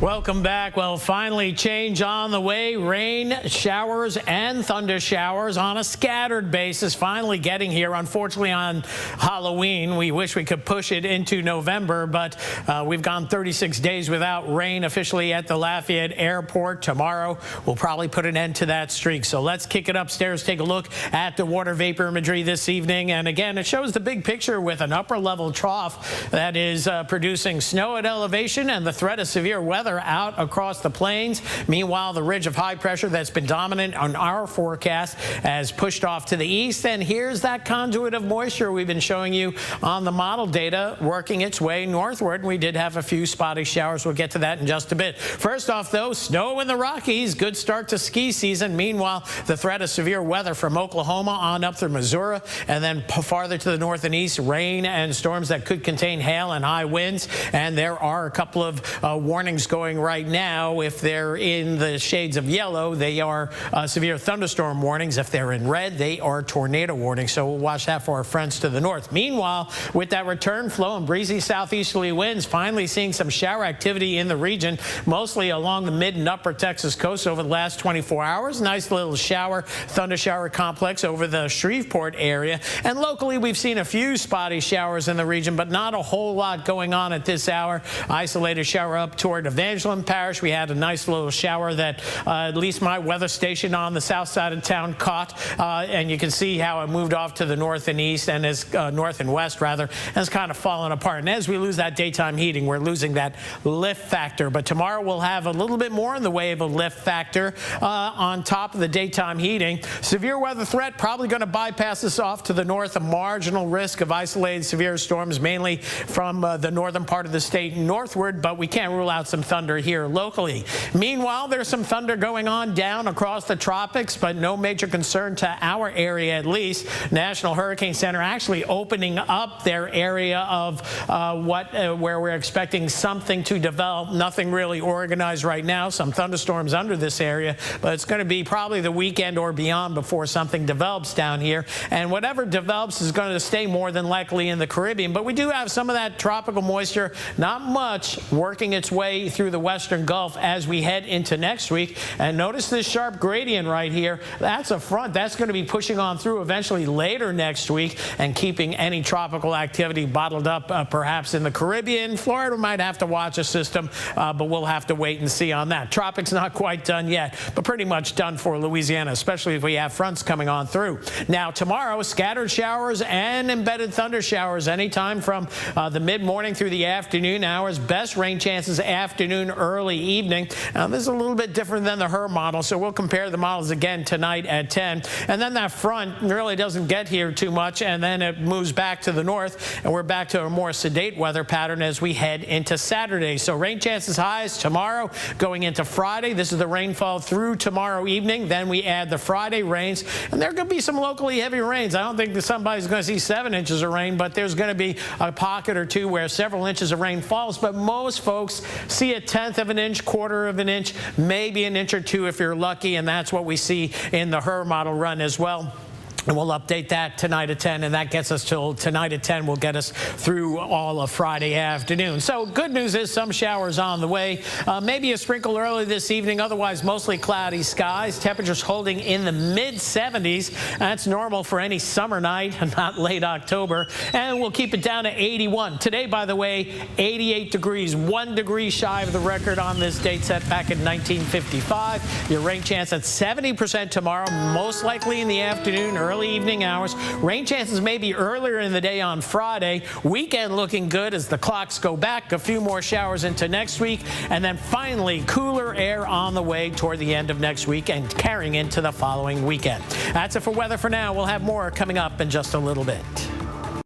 Welcome back. Well, finally change on the way. Rain showers and thunder showers on a scattered basis finally getting here. Unfortunately, on Halloween, we wish we could push it into November, but we've gone 36 days without rain officially at the Lafayette Airport. Tomorrow, we'll probably put an end to that streak. So let's kick it upstairs, take a look at the water vapor imagery this evening. And again, it shows the big picture with an upper level trough that is producing snow at elevation and the threat of severe weather out across the plains. Meanwhile, the ridge of high pressure that's been dominant on our forecast has pushed off to the east. And here's that conduit of moisture we've been showing you on the model data working its way northward. We did have a few spotty showers. We'll get to that in just a bit. First off, though, snow in the Rockies. Good start to ski season. Meanwhile, the threat of severe weather from Oklahoma on up through Missouri, and then farther to the north and east, rain and storms that could contain hail and high winds. And there are a couple of warnings going right now. If they're in the shades of yellow, they are severe thunderstorm warnings. If they're in red, they are tornado warnings. So we'll watch that for our friends to the north. Meanwhile, with that return flow and breezy southeasterly winds, finally seeing some shower activity in the region, mostly along the mid and upper Texas coast over the last 24 hours. Nice little thunder shower complex over the Shreveport area. And locally, we've seen a few spotty showers in the region, but not a whole lot going on at this hour. Isolated shower up toward Evangeline Parish. We had a nice little shower that at least my weather station on the south side of town caught. And you can see how it moved off to the north and east and is north and west rather, and it's kind of fallen apart. And as we lose that daytime heating, we're losing that lift factor. But tomorrow we'll have a little bit more in the way of a lift factor on top of the daytime heating. Severe weather threat probably going to bypass us off to the north. A marginal risk of isolated severe storms, mainly from the northern part of the state northward, but we can't rule out some thunder here locally. Meanwhile, there's some thunder going on down across the tropics, but no major concern to our area at least. National Hurricane Center actually opening up their area of where we're expecting something to develop. Nothing really organized right now. Some thunderstorms under this area, but it's going to be probably the weekend or beyond before something develops down here. And whatever develops is going to stay more than likely in the Caribbean. But we do have some of that tropical moisture, not much, working its way through the western Gulf as we head into next week. And notice this sharp gradient right here. That's a front that's going to be pushing on through eventually later next week and keeping any tropical activity bottled up perhaps in the Caribbean. Florida might have to watch a system, but we'll have to wait and see on that. Tropics not quite done yet, but pretty much done for Louisiana, especially if we have fronts coming on through. Now tomorrow, scattered showers and embedded thunder showers anytime from the mid-morning through the afternoon hours. Best rain chances afternoon, early evening. Now this is a little bit different than the HRRR model, so we'll compare the models again tonight at 10. And then that front really doesn't get here too much, and then it moves back to the north, and we're back to a more sedate weather pattern as we head into Saturday. So rain chances highs tomorrow going into Friday. This is the rainfall through tomorrow evening. Then we add the Friday rains, and there could be some locally heavy rains. I don't think that somebody's going to see 7 inches of rain, but there's going to be a pocket or two where several inches of rain falls. But most folks see a 1/10 of an inch, 1/4 of an inch, maybe an inch or two if you're lucky, and that's what we see in the HRRR model run as well. And we'll update that tonight at 10, and that gets us till tonight at 10 will get us through all of Friday afternoon. So good news is some showers on the way. Maybe a sprinkle early this evening, otherwise mostly cloudy skies. Temperatures holding in the mid-70s. That's normal for any summer night, not late October. And we'll keep it down to 81. Today, by the way, 88 degrees, 1 degree shy of the record on this date set back in 1955. Your rain chance at 70% tomorrow, most likely in the afternoon, early evening hours. Rain chances may be earlier in the day on Friday. Weekend looking good as the clocks go back. A few more showers into next week. And then finally, cooler air on the way toward the end of next week and carrying into the following weekend. That's it for weather for now. We'll have more coming up in just a little bit.